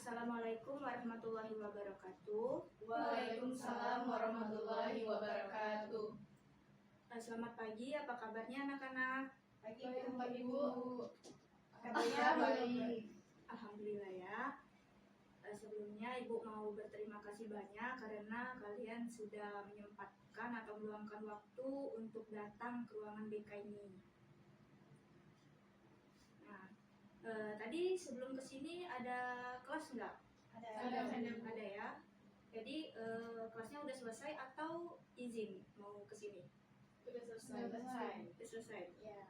Assalamualaikum warahmatullahi wabarakatuh. Waalaikumsalam warahmatullahi wabarakatuh. Selamat pagi, apa kabarnya anak-anak? Pagi Ibu. Kabarnya baik. Alhamdulillah ya. Sebelumnya Ibu mau berterima kasih banyak karena kalian sudah menyempatkan atau meluangkan waktu untuk datang ke ruangan BK ini. Nah, tadi sebelum kesini ada kelas nggak? Ada ya. Jadi kelasnya udah selesai atau izin mau kesini? Sudah selesai. Ya.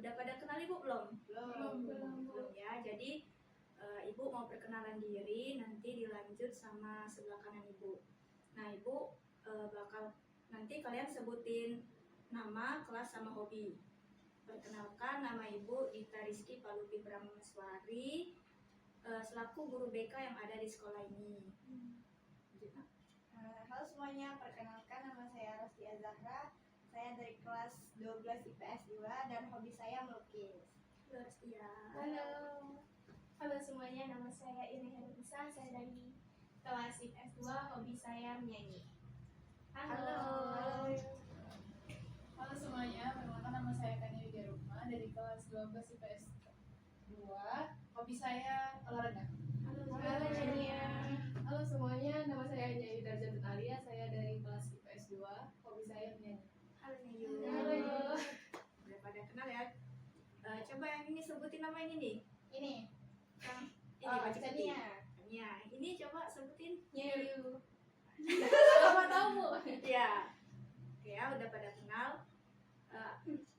Udah pada kenal Ibu belum? Belum ya. Jadi Ibu mau perkenalan diri, nanti dilanjut sama sebelah kanan Ibu. Nah, Ibu bakal nanti kalian sebutin nama, kelas, sama hobi. Perkenalkan, nama Ibu Dita Rizky Palupi Prameswari, selaku guru BK yang ada di sekolah ini. Halo semuanya, perkenalkan nama saya Rostia Zahra. Saya dari kelas 12 IPS 2 dan hobi saya melukis. Halo Rostia. Halo semuanya, nama saya Iri Herbisa. Saya dari kelas IPS 2, hobi saya menyanyi. Halo. Halo semuanya, perkenalkan nama saya Kania Widaruma dari kelas 12 IPS 2. Hobi saya olahraga. Halo Jania. Halo semuanya, nama saya Nyai Darjatun Alia, saya dari kelas IPS 2, hobi saya menyanyi. Halo Nyu. Halo. Udah pada kenal ya. Coba yang ini sebutin nama ini nih. Ini, Yang ini baca Cania. Ya, ini coba sebutin. Nyu. Sama tahu Bu? Ya. Oke ya, udah pada kenal.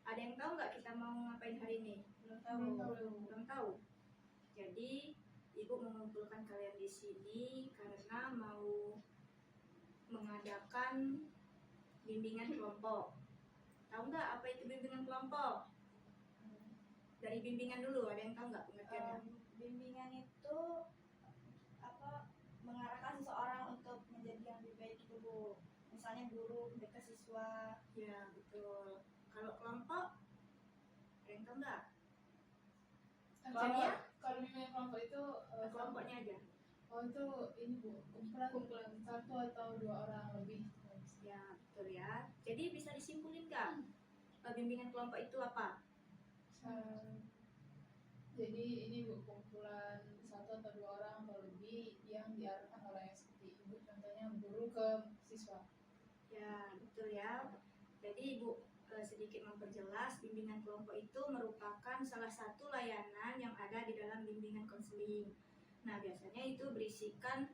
Ada yang tahu nggak kita mau ngapain hari ini? Belum tahu. Jadi Ibu mengumpulkan kalian di sini karena mau mengadakan bimbingan kelompok. Tahu nggak apa itu bimbingan kelompok? Dari bimbingan dulu, ada yang tahu nggak pengertiannya? Bimbingan itu mengarahkan seseorang untuk menjadi yang lebih baik itu Bu. Misalnya guru ke siswa. Ya betul. Kalau kelompok, ada yang tahu nggak? Kalau bimbingan kelompok itu Kelompoknya aja. Oh itu ini Bu, kumpulan satu atau dua orang lebih. Ya betul ya. Jadi bisa disimpulin nggak? Bimbingan kelompok itu apa? Jadi ini Bu, kumpulan satu atau dua orang atau lebih yang diarahkan oleh yang seperti Ibu, contohnya guru ke siswa. Ya betul ya. Jadi Ibu sedikit memperjelas, bimbingan kelompok itu merupakan salah satu layanan yang ada di dalam bimbingan konseling. Nah biasanya itu berisikan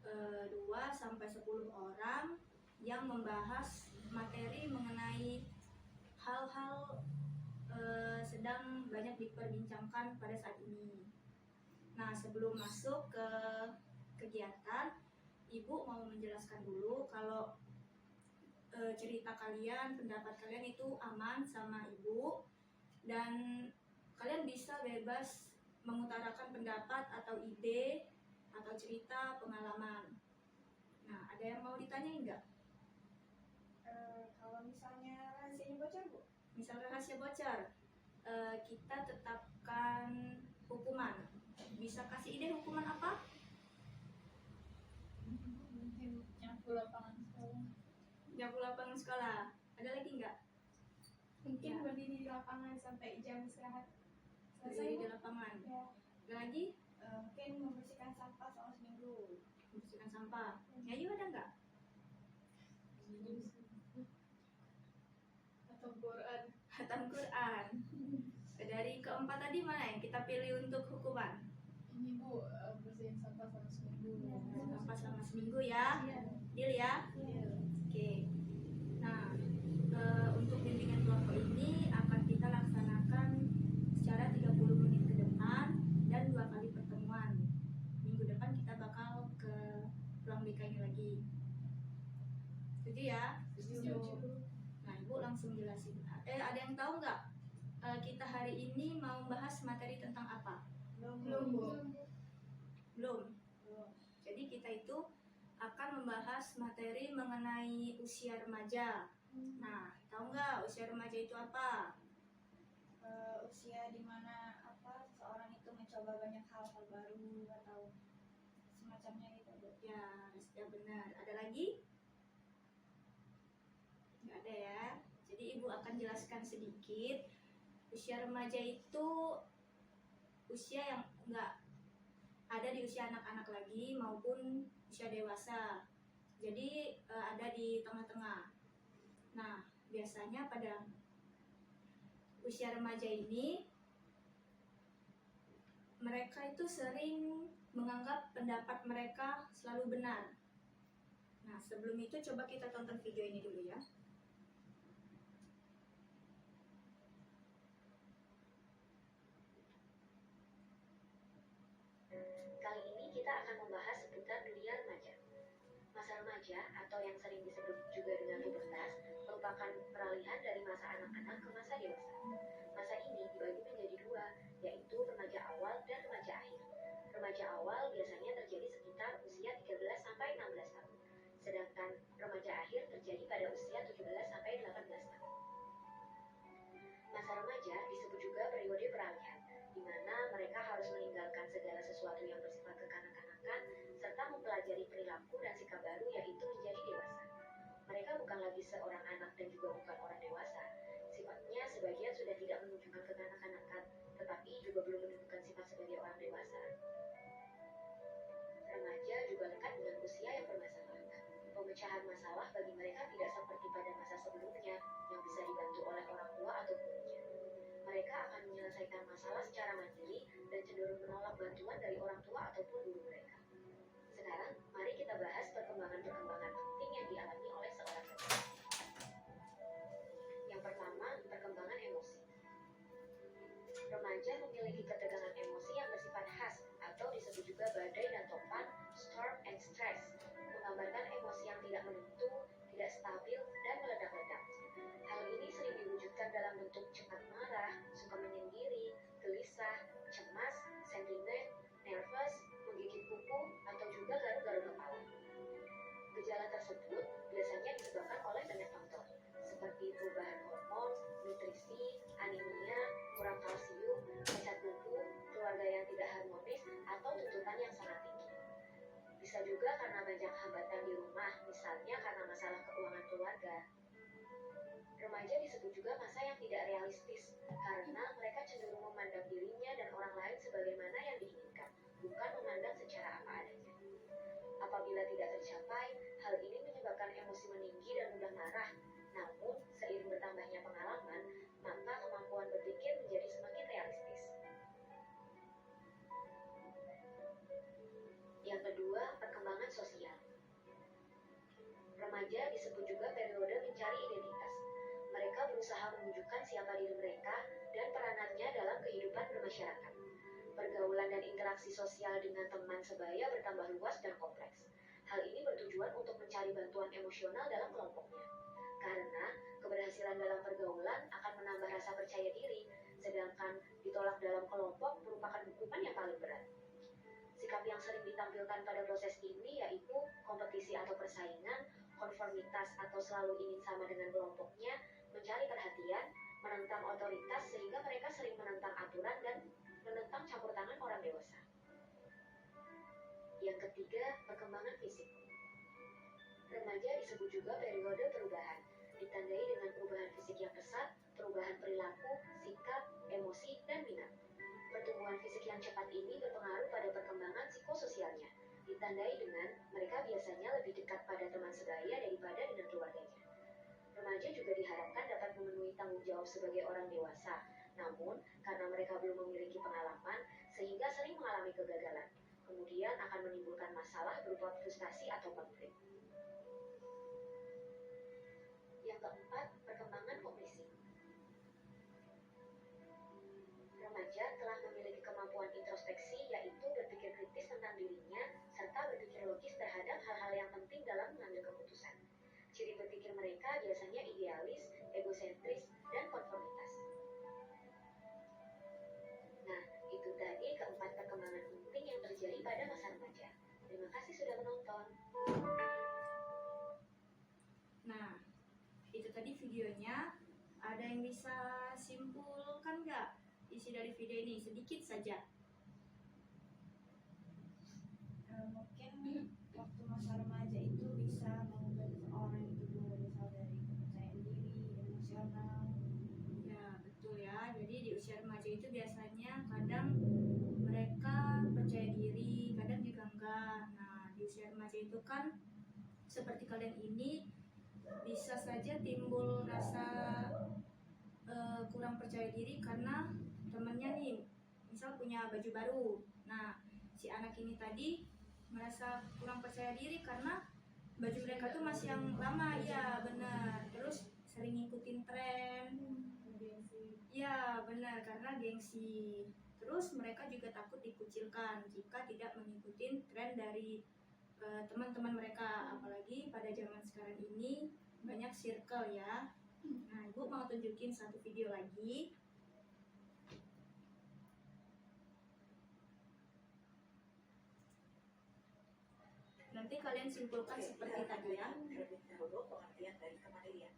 2-10 orang yang membahas materi mengenai hal-hal sedang banyak diperbincangkan pada saat ini. Nah sebelum masuk ke kegiatan, Ibu mau menjelaskan dulu kalau cerita kalian, pendapat kalian itu aman sama Ibu, dan kalian bisa bebas mengutarakan pendapat atau ide atau cerita pengalaman. Nah, ada yang mau ditanyain nggak? Kalau misalnya rahasianya bocor Bu? Misal rahasia bocor, kita tetapkan hukuman. Bisa kasih ide hukuman apa? Mungkin nyapu lapangan sekolah. Nyapu lapangan sekolah. Ada lagi nggak? Mungkin Ya. berdiri di lapangan sampai jam istirahat Berdiri di selesai. lapangan. Ya. Ada lagi? Mungkin membersihkan sampah selama seminggu. Membersihkan sampah. Nyayu ada nggak? Atau Quran. Hatam Quran. Dari keempat tadi mana yang kita pilih untuk hukuman? Ini Bu, bersihin sampah selama seminggu. Sampah selama seminggu ya. Deal ya? Oke. Nah, untuk bimbingan kelompok ini akan kita laksanakan secara 30 menit ke depan dan 2 kali pertemuan. Minggu depan kita bakal ke ruang BK ini lagi. Setuju ya? Nah, Ibu langsung jelasin. Ada yang tahu nggak? Kita hari ini mau bahas materi tentang apa? Belum Bu. Belum. Jadi kita itu akan membahas materi mengenai usia remaja. Nah, tahu nggak usia remaja itu apa? Usia dimana seseorang itu mencoba banyak hal-hal baru macam-macamnya gitu. Ya, sudah benar. Ada lagi? Nggak ada ya. Jadi Ibu akan jelaskan sedikit. Usia remaja itu usia yang nggak ada di usia anak-anak lagi maupun usia dewasa. Jadi ada di tengah-tengah. Nah, biasanya pada usia remaja ini mereka itu sering menganggap pendapat mereka selalu benar. Nah, sebelum itu coba kita tonton video ini dulu ya. Kali ini kita akan membahas seputar dunia remaja. Masa remaja atau yang sering disebut juga dengan pubertas merupakan peralihan dari masa anak-anak ke masa dewasa. Masa ini dibagi menjadi dua, yaitu remaja awal dan remaja akhir. Remaja awal biasanya terjadi sekitar usia 13 sampai 16 tahun, sedangkan remaja akhir terjadi pada usia 17 sampai 18 tahun. Masa remaja disebut juga periode peralihan, di mana mereka harus meninggalkan segala sesuatu yang bersifat kekanak-kanakan serta mempelajari perilaku dan sikap baru, yaitu menjadi dewasa. Mereka bukan lagi seorang anak dan juga bukan orang dewasa. Sifatnya sebagian sudah tidak menunjukkan kekanak-kanakan, tetapi juga belum menunjukkan sifat sebagai orang dewasa. Remaja juga dekat dengan usia yang bermasalah. Pemecahan masalah bagi mereka tidak seperti pada masa sebelumnya yang bisa dibantu oleh orang tua atau gurunya. Mereka akan menyelesaikan masalah secara mandiri dan cenderung menolak bantuan dari orang tua ataupun guru mereka. Sekarang, mari kita bahas perkembangan-perkembangan penting yang dialami oleh seorang remaja. Yang pertama, perkembangan emosi. Remaja memiliki ketegangan emosi yang bersifat khas atau disebut juga badai dan topan, storm and stress, menggambarkan emosi yang tidak menentu, tidak stabil, dan meledak-ledak. Hal ini sering diwujudkan dalam bentuk cepat marah, suka menyendiri, gelisah, cemas, sentimen, nervous, menggigit kuku, atau juga garuk-garuk kepala. Gejala tersebut biasanya disebabkan oleh banyak faktor, seperti perubahan hormon, nutrisi, anemia, kurang kalsium, cacat tubuh, keluarga yang tidak harmonis, atau tuntutan yang sangat tinggi. Bisa juga karena banyak hambatan di rumah, misalnya karena masalah keuangan keluarga. Remaja disebut juga masa yang tidak realistis, karena mereka cenderung memandang dirinya dan orang lain sebagaimana yang diinginkan, bukan memandang secara apa adanya. Apabila tidak tercapai, hal ini menyebabkan emosi meninggi dan mudah marah. Namun, seiring bertambahnya pengalaman, maka kemampuan berpikir menjadi semakin realistis. Yang kedua, perkembangan sosial. Remaja disebut juga periode mencari identitas. Mereka berusaha menunjukkan siapa diri mereka dan peranannya dalam kehidupan bermasyarakat. Pergaulan dan interaksi sosial dengan teman sebaya bertambah luas dan kompleks. Hal ini bertujuan untuk mencari bantuan emosional dalam kelompoknya. Karena keberhasilan dalam pergaulan akan menambah rasa percaya diri, sedangkan ditolak dalam kelompok merupakan hukuman yang paling berat. Sikap yang sering ditampilkan pada proses ini yaitu kompetisi atau persaingan, konformitas atau selalu ingin sama dengan kelompoknya, mencari perhatian, menentang otoritas sehingga mereka sering menentang aturan dan menentang campur tangan orang dewasa. Yang ketiga, perkembangan fisik. Remaja disebut juga periode perubahan, ditandai dengan perubahan fisik yang pesat, perubahan perilaku, sikap, emosi, dan minat. Pertumbuhan fisik yang cepat ini berpengaruh pada perkembangan psikososialnya, ditandai dengan mereka biasanya lebih dekat pada teman sebaya daripada dengan keluarganya. Remaja juga diharapkan dapat memenuhi tanggung jawab sebagai orang dewasa, namun karena mereka belum memiliki pengalaman, sehingga sering mengalami kegagalan, kemudian akan menimbulkan masalah berupa frustasi atau konflik. Yang keempat, perkembangan kognisi. Remaja telah memiliki kemampuan introspeksi, yaitu berpikir kritis tentang dirinya, serta berpikir logis terhadap hal-hal yang penting dalam mengambil keputusan. Ciri berpikir mereka biasanya idealis, egosentris, dan konformitas. Nah, itu tadi keempat perkembangan penting yang terjadi pada masa remaja. Terima kasih sudah menonton. Nah, itu tadi videonya. Ada yang bisa simpulkan nggak isi dari video ini? Sedikit saja. Mungkin itu kan seperti kalian ini bisa saja timbul rasa kurang percaya diri karena temennya nih misal punya baju baru. Nah, si anak ini tadi merasa kurang percaya diri karena baju mereka tuh masih yang lama, ya benar. Terus sering ngikutin tren, ya benar, karena gengsi. Terus mereka juga takut dikucilkan jika tidak mengikuti tren dari teman-teman mereka, apalagi pada zaman sekarang ini banyak circle ya. Nah, Ibu mau tunjukin satu video lagi. Nanti kalian simpulkan seperti tadi ya. Terlebih dahulu pengertian dari kemandirian.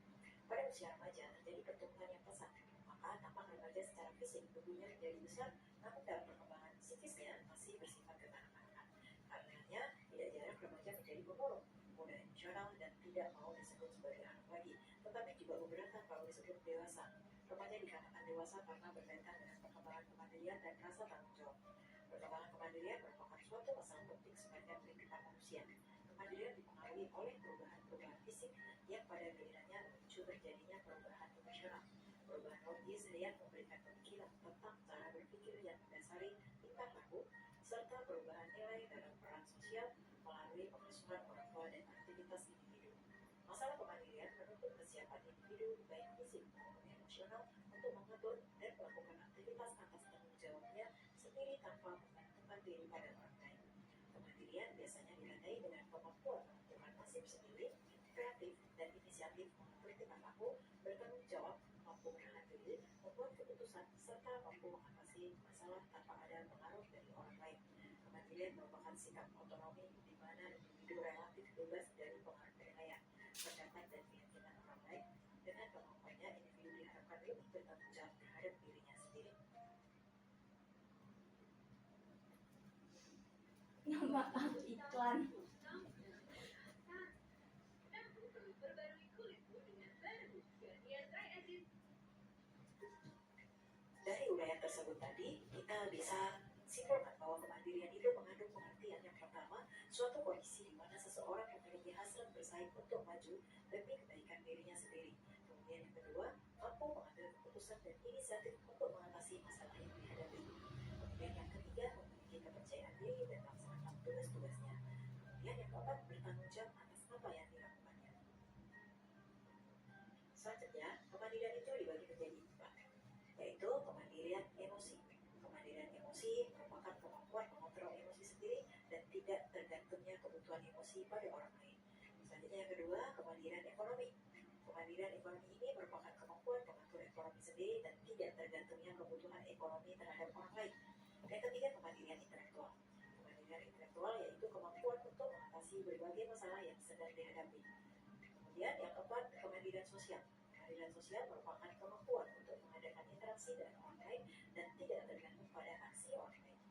Pada usia remaja terjadi pertumbuhan yang pesat, maka tampak remaja secara fisik tubuhnya menjadi besar, namun dalam perkembangan psikisnya masih bersifat kekanak-kanakan. Karenanya tidak jarang remaja menjadi pemurung, mudah emosional dan tidak mau disebut sebagai anak lagi, tetapi juga keberatan kalau disebut dewasa. Remaja dikatakan dewasa karena berkaitan dengan perkembangan kemandirian dan rasa tanggung jawab. Perkembangan kemandirian merupakan suatu masalah penting sepanjang kehidupan manusia. Kemandirian dipengaruhi oleh perubahan-perubahan fisik yang pada gilirannya memicu terjadinya perubahan emosional. Perubahan logis yang memberikan pemikiran tentang cara berpikir yang mendasari tingkah laku, serta perubahan nilai dalam peran sosial melalui pengasuhan orang tua dan aktivitas individu. Masalah kemandirian menuntut kesiapan individu baik fisik maupun emosional untuk mengatur dan melakukan aktivitas atas tanggung jawabnya sendiri tanpa menggantungkan diri pada orang lain. Kemandirian biasanya ditandai dengan kemampuan menentukan nasib sendiri, kreatif dan inisiatif mengatur tingkah laku, bertanggung jawab, mampu menahan diri, membuat keputusan, serta mampu mengatasi masalah tanpa ada pengaruh dari orang lain. Kemandirian merupakan sikap otonomi di mana individu relatif bebas dari pengaruh penilaian, pendapat dan keyakinan orang lain. Dengan kemampuannya, individu diharapkan lebih bertanggung jawab terhadap dirinya sendiri. Maaf, iklan. Dari uraian tersebut tadi, kita bisa simpulkan bahwa kemandirian itu mengandung pengertian yang pertama, suatu kondisi di mana seseorang memiliki hasrat bersaing untuk maju demi kebaikan dirinya sendiri. Kemudian yang kedua, mampu mengambil keputusan dan inisiatif untuk mengatasi masalah yang dihadapi. Kemudian yang ketiga, memiliki kepercayaan diri dan melaksanakan tugas-tugasnya. Kemudian yang keempat, bertanggung jawab atas apa yang dilakukannya. Selanjutnya, kemandirian itu dibagi menjadi empat, yaitu kemandirian emosi. Kemandirian emosi merupakan kemampuan mengontrol emosi sendiri dan tidak tergantungnya kebutuhan emosi pada orang lain. Selanjutnya yang kedua, kemandirian ekonomi. Kemandirian ekonomi ini merupakan kemampuan mengatur ekonomi sendiri dan tidak tergantungnya kebutuhan ekonomi terhadap orang lain. Yang ketiga, kemandirian intelektual. Kemandirian intelektual yaitu kemampuan untuk mengatasi berbagai masalah yang sedang dihadapi. Kemudian yang keempat, kemandirian sosial. Kemandirian sosial merupakan kemampuan untuk mengadakan interaksi dengan orang lain dan tidak tergantung pada aksi orang lain.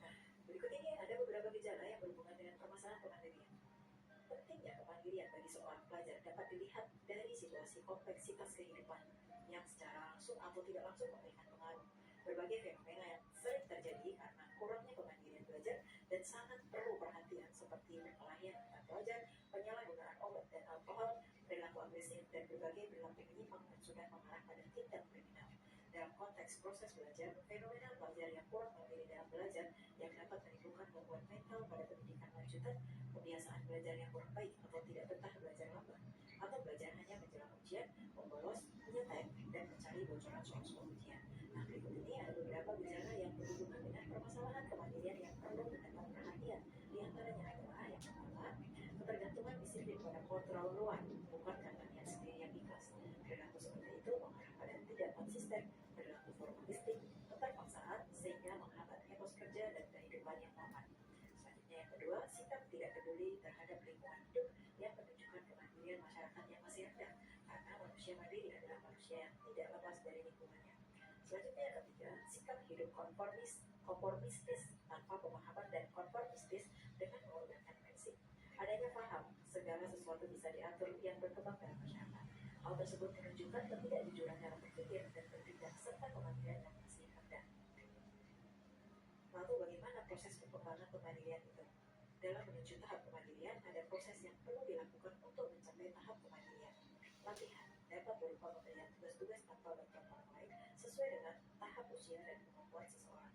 Nah, berikut ini ada beberapa gejala yang berhubungan dengan permasalahan kemandirian. Pentingnya kemandirian bagi seorang pelajar dapat dilihat dari situasi kompleksitas kehidupan yang secara langsung atau tidak langsung memberikan pengaruh. Berbagai fenomena yang sering terjadi karena kurangnya kemandirian belajar dan sangat perlu perhatian seperti perkelahian antar pelajar, penyalahgunaan obat dan alkohol, perilaku agresif, dan berbagai perilaku menyimpang dan sudah mengarah pada tindak kriminal. Dalam konteks proses belajar, fenomena pelajar yang kurang mandiri dalam belajar yang dapat menimbulkan gangguan mental pada pendidikan lanjutan, kebiasaan belajar yang kurang baik atau tidak betah belajar lambat, atau belajar hanya menjelang ujian, membolos, menyetek, dan mencari bocoran soal-soal ujian. Nah, berikut ini ada beberapa gejala yang berhubungan dengan permasalahan kemandirian yang perlu mendapat perhatian. Di antaranya adalah yang pertama, ketergantungan disiplin pada kontrol luar, bukan karena niat sendiri yang ikhlas. Perilaku seperti itu mengarah pada tidak konsisten, perilaku formalistik, keterpaksaan, sehingga menghambat etos kerja dan kehidupan yang aman. Selanjutnya yang kedua, sikap tidak peduli terhadap lingkungan hidup yang menunjukkan kemandirian masyarakat yang masih rendah, karena manusia mandiri adalah manusia yang tidak lepas dari lingkungannya. Selanjutnya yang ketiga, sikap hidup konformistis tanpa pemahaman dan konformistis dengan mengorbankan prinsip. Adanya paham segala sesuatu bisa diatur yang berkembang dalam masyarakat. Hal tersebut menunjukkan ketidakjujuran dalam berpikir dan bertindak serta kemandirian yang masih rendah. Lalu bagaimana proses perkembangan kemandirian itu. Dalam menuju tahap kemandirian, ada proses yang perlu dilakukan untuk mencapai tahap kemandirian. Latihan dapat berupa pemberian tugas-tugas tanpa bantuan orang lain sesuai dengan tahap usia dan kemampuan seseorang.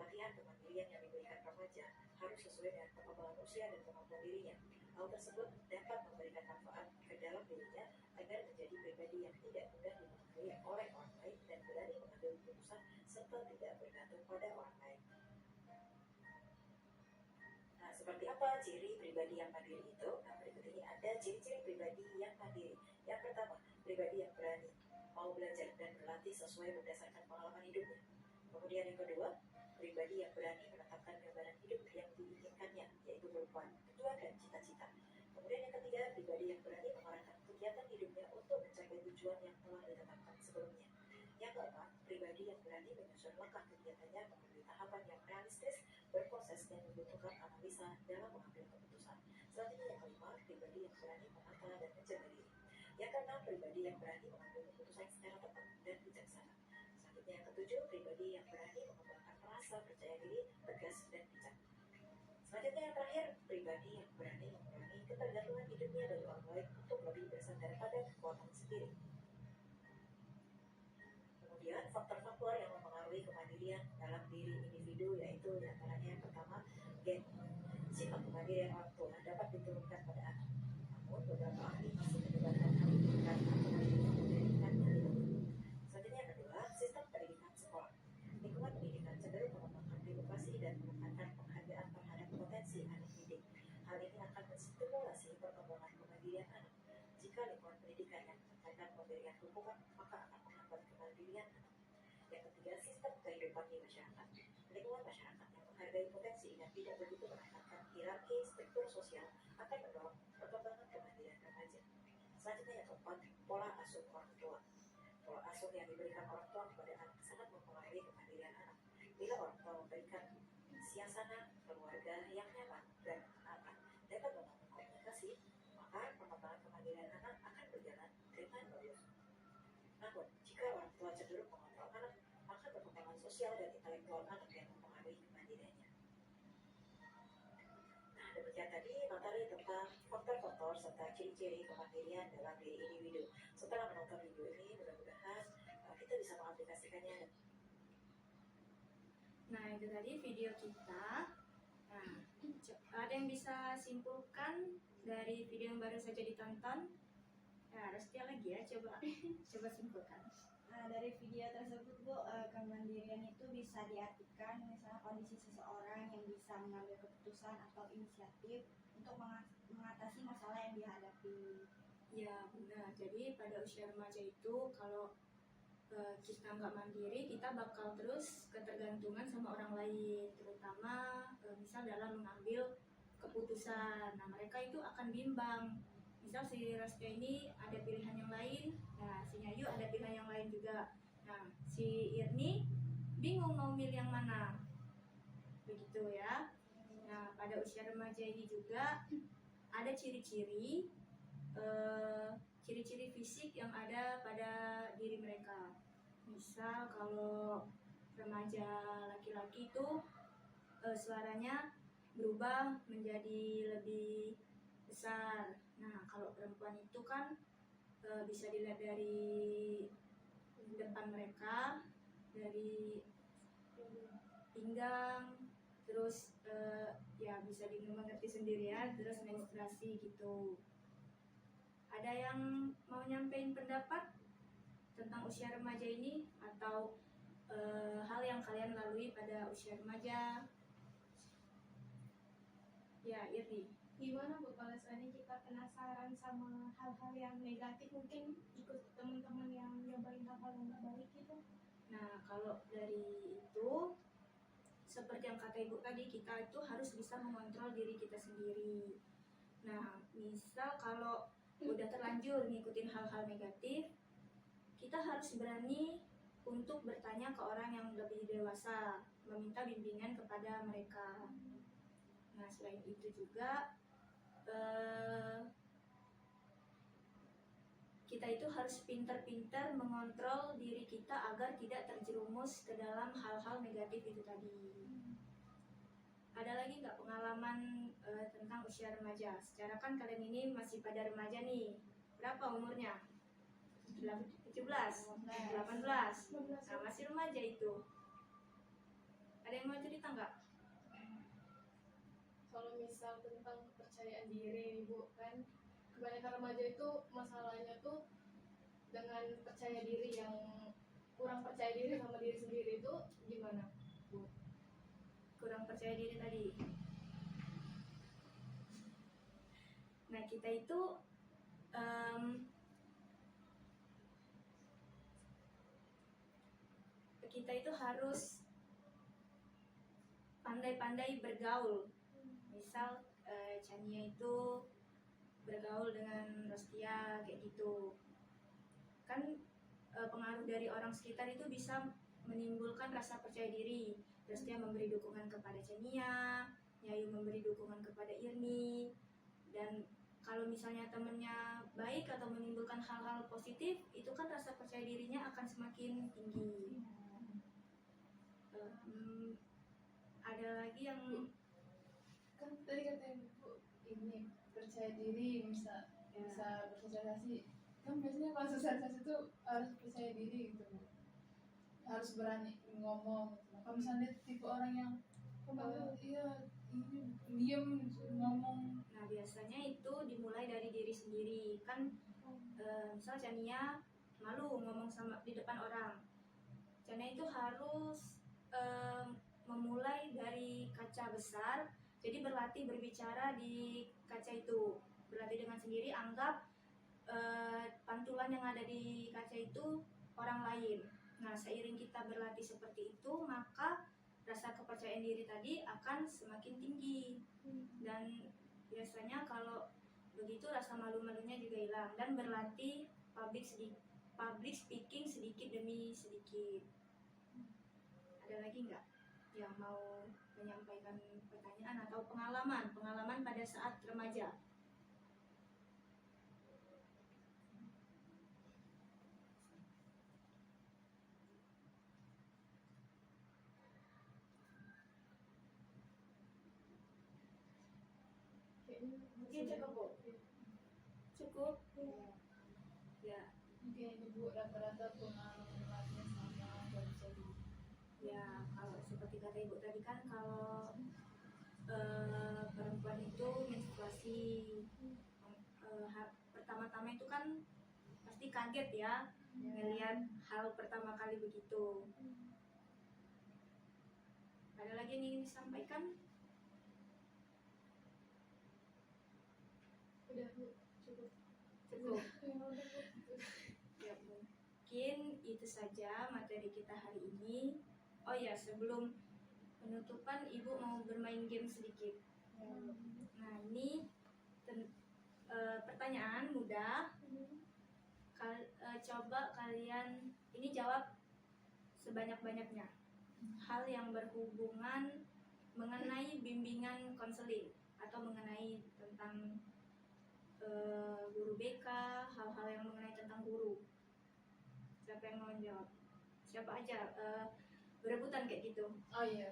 Latihan kemandirian yang diberikan remaja harus sesuai dengan perkembangan usia dan kemampuan dirinya. Hal tersebut dapat memberikan manfaat ke dalam dirinya agar menjadi pribadi yang tidak mudah dipengaruhi oleh orang lain dan berani mengambil keputusan serta tidak bergantung pada orang lain. Nah, seperti apa ciri pribadi yang mandiri itu? Nah, berikut ini ada ciri-ciri pribadi yang mandiri. Yang pertama, pribadi yang berani, mau belajar dan berlatih sesuai berdasarkan pengalaman hidupnya. Kemudian yang kedua, pribadi yang berani menetapkan gambaran hidup yang diinginkannya, yaitu berupa tujuan dan cita-cita. Kemudian yang ketiga, pribadi yang berani mengarahkan kegiatan hidupnya untuk mencapai tujuan yang telah ditetapkan sebelumnya. Yang keempat, pribadi yang berani menyusun langkah kegiatannya melalui tahapan yang realistis, berproses dan membutuhkan analisa dalam mengambil keputusan. Selanjutnya yang kelima, pribadi yang berani menata dan menjaga diri. Yang keenam, pribadi yang berani mengambil keputusan secara tepat dan bijaksana. Selanjutnya yang ketujuh, pribadi yang berani mengembangkan rasa percaya diri, tegas dan bijak. Selanjutnya yang terakhir, pribadi yang berani mengurangi ketergantungan hidupnya dari orang lain untuk lebih bersandar pada kekuatan sendiri. Kemudian faktor-faktor yang mempengaruhi kemandirian dalam diri individu yaitu diantaranya yang pertama, gen. Sifat kemandirian orang tua dapat diturunkan pada anak. Namun beberapa ahli masih mendebatkan hal ini karena kemandirian pendidikan yang dilakukan. Selanjutnya yang kedua, sistem pendidikan sekolah. Lingkungan pendidikan cenderung mengembangkan edukasi dan menekankan penghargaan terhadap potensi anak didik. Hal ini akan menstimulasi perkembangan kemandirian anak. Jika lingkungan pendidikan yang menekankan pemberian hukuman, maka akan menghambat kemandirian anak. Yang ketiga, sistem kehidupan di masyarakat. Lingkungan masyarakat yang menghargai potensi dan tidak begitu menekankan hierarki struktur sosial akan mendorong perkembangan kemandirian remaja. Selanjutnya yang keempat, pola asuh orang tua. Pola asuh yang diberikan orang tua kepada anak sangat mempengaruhi kemandirian anak. Bila orang tua memberikan siasana keluarga yang nyaman dan menyenangkan dapat membangun komunikasi, maka perkembangan kemandirian anak akan berjalan dengan bagus. Namun, jika orang tua cenderung mengontrol anak, maka perkembangan sosial dan intelektual anak yang mempengaruhi kemandiriannya. Nah, demikian tadi materi tentang faktor-faktor serta ciri-ciri kemandirian dalam diri individu. Setelah menonton video ini, mudah-mudahan kita bisa mengaplikasikannya. Nah, itu tadi video kita. Nah, ada yang bisa simpulkan dari video yang baru saja ditonton? Nah, Restia lagi ya, coba simpulkan. Nah, dari video tersebut Bu, kemandirian itu bisa diartikan misalnya kondisi seseorang yang bisa mengambil keputusan atau inisiatif untuk mengatasi masalah yang dihadapi. Ya, benar. Jadi pada usia remaja itu kalau kita nggak mandiri, kita bakal terus ketergantungan sama orang lain, terutama misal dalam mengambil keputusan. Nah, mereka itu akan bimbang. Misal si Rastia ini ada pilihan yang lain, nah si Nyayu ada pilihan yang lain juga. Nah, si Irni bingung mau milih yang mana. Begitu ya. Nah, pada usia remaja ini juga ada ciri-ciri fisik yang ada pada diri mereka. Misal kalau remaja laki-laki itu suaranya berubah menjadi lebih besar. Nah, kalau perempuan itu kan bisa dilihat dari depan mereka, dari pinggang, terus ya bisa dimengerti sendiri ya, terus menstruasi gitu. Ada yang mau nyampein pendapat tentang usia remaja ini atau hal yang kalian lalui pada usia remaja? Ya, Irdi. Gimana Bu kalau seandainya kita penasaran sama hal-hal yang negatif, mungkin ikut teman-teman yang nyobain hal-hal yang nggak baik gitu? Nah, kalau dari itu seperti yang kata Ibu tadi, kita itu harus bisa mengontrol diri kita sendiri. Nah, misal kalau udah terlanjur ngikutin hal-hal negatif, kita harus berani untuk bertanya ke orang yang lebih dewasa, meminta bimbingan kepada mereka. Nah, selain itu juga kita itu harus pintar-pintar mengontrol diri kita agar tidak terjerumus ke dalam hal-hal negatif itu tadi. Ada lagi nggak pengalaman tentang usia remaja? Secara kan kalian ini masih pada remaja nih. Berapa umurnya? 17, 18. Nah, masih remaja itu. Ada yang mau cerita nggak? Kalau misal tentang kepercayaan diri nih Bu, kan kebanyakan remaja itu masalahnya tuh dengan percaya diri yang kurang percaya diri sama diri sendiri itu gimana Bu? Kurang percaya diri tadi. Nah, kita itu harus pandai-pandai bergaul. Misal Chania itu bergaul dengan Rostia kayak gitu. Kan pengaruh dari orang sekitar itu bisa menimbulkan rasa percaya diri. Rostia memberi dukungan kepada Chania, Nyayu memberi dukungan kepada Irni, dan kalau misalnya temennya baik atau menimbulkan hal-hal positif, itu kan rasa percaya dirinya akan semakin tinggi. Ada lagi yang Kan tadi katanya Bu ini percaya diri bisa bersosialisasi. Kan biasanya kalau sosialisasi itu harus percaya diri gitu Bu, harus berani ngomong. Kalau misalnya tipe orang yang iya ini diem ngomong. Nah, biasanya itu dimulai dari diri sendiri. Kan misal Chania malu ngomong sama di depan orang. Chania itu harus memulai dari kaca besar. Jadi berlatih berbicara di kaca itu. Berlatih dengan sendiri, anggap pantulan yang ada di kaca itu orang lain. Nah, seiring kita berlatih seperti itu, maka rasa kepercayaan diri tadi akan semakin tinggi. Dan biasanya kalau begitu rasa malu-malunya juga hilang, dan berlatih public speaking sedikit demi sedikit. Ada lagi nggak yang mau menyampaikan pertanyaan atau pengalaman pada saat remaja? Mungkin cukup Bu. Cukup? Ya. Mungkin ini Bu rata-rata pengalamannya sama gak bisa di. Ya, kalau seperti kata Ibu tadi kan, kalau perempuan itu menstruasi pertama-tama itu kan pasti kaget ya melihat hal pertama kali begitu. Ada lagi yang ingin disampaikan? Udah Bu, cukup. Cukup. Ya, mungkin itu saja materi kita hari ini. Oh ya, sebelum penutupan Ibu mau bermain game sedikit. Nah, ini pertanyaan mudah. Coba kalian ini jawab sebanyak-banyaknya. Hal yang berhubungan mengenai bimbingan konseling atau mengenai tentang guru BK, hal-hal yang mengenai tentang guru. Siapa yang mau jawab? Siapa aja? Berebutan kayak gitu. Oh iya.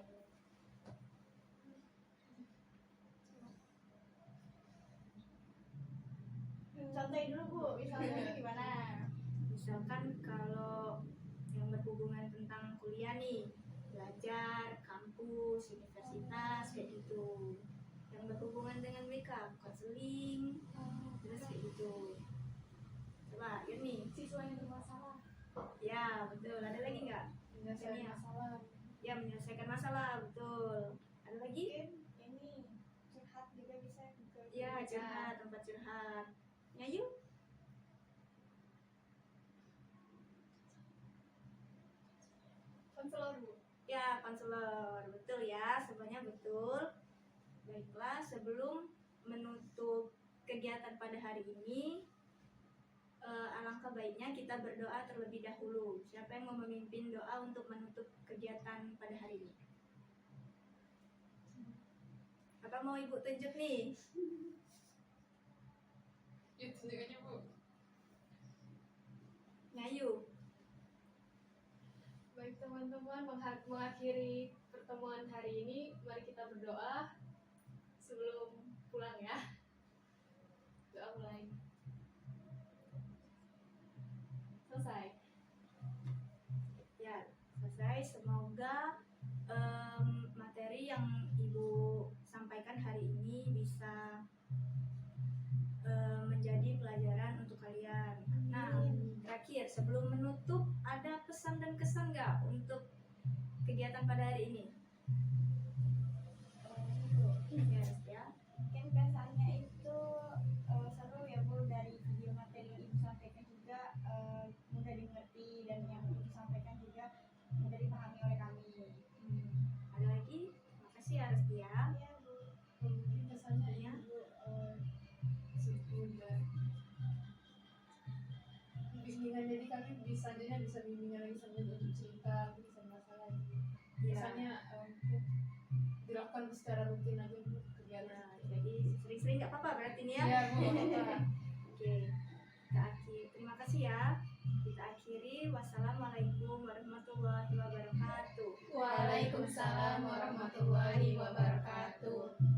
Contohin dulu Bu, misalnya gimana? Misalkan kalau yang berhubungan tentang kuliah nih, belajar, kampus, universitas, kayak gitu. Yang berhubungan dengan BK, konseling, terus kayak gitu. Coba, Yuni. Siswa yang bermasalah. Ya, betul. Ada lagi nggak? Menyelesaikan Ini ya. masalah. Ya, menyelesaikan masalah, betul. Ada lagi? Mungkin ini curhat juga bisa ke Ya, gereja. curhat, tempat curhat. Nyayu? Konselor Bu. Ya, konselor. Betul ya, semuanya betul. Baiklah, sebelum menutup kegiatan pada hari ini, alangkah baiknya kita berdoa terlebih dahulu. Siapa yang mau memimpin doa untuk menutup kegiatan pada hari ini? Apa mau Ibu tunjuk nih? Ya tunjuk aja Bu. Nyayu. Baik teman-teman, mengakhiri pertemuan renungan hari ini, mari kita berdoa sebelum pulang ya. Doa mulai. Selesai. Ya, selesai. Semoga materi yang Ibu sampaikan hari ini bisa menjadi pelajaran untuk kalian. Nah, terakhir sebelum menutup, ada pesan dan kesan nggak untuk kegiatan pada hari ini? Ya, ya. Mungkin kesannya itu seru ya Bu, dari video materi yang Ibu sampaikan juga mudah dimengerti dan yang Ibu sampaikan juga mudah dipahami oleh kami. Ada lagi? Makasih ya Restia. Iya Bu. Mungkin kesannya Iya. ibu sudah bimbingan, jadi kami selanjutnya bisa bimbingan lagi selanjutnya untuk cerita bisa masalah gitu. Iya. Kesannya mungkin dilakukan secara rutin aja Bu, kegiatan. Ya, jadi sering-sering nggak apa-apa berarti ini ya. Iya Bu, apa? Oke, kita akhiri. Terima kasih ya. Kita akhiri. Wassalamualaikum warahmatullahi wabarakatuh. Waalaikumsalam warahmatullahi wabarakatuh.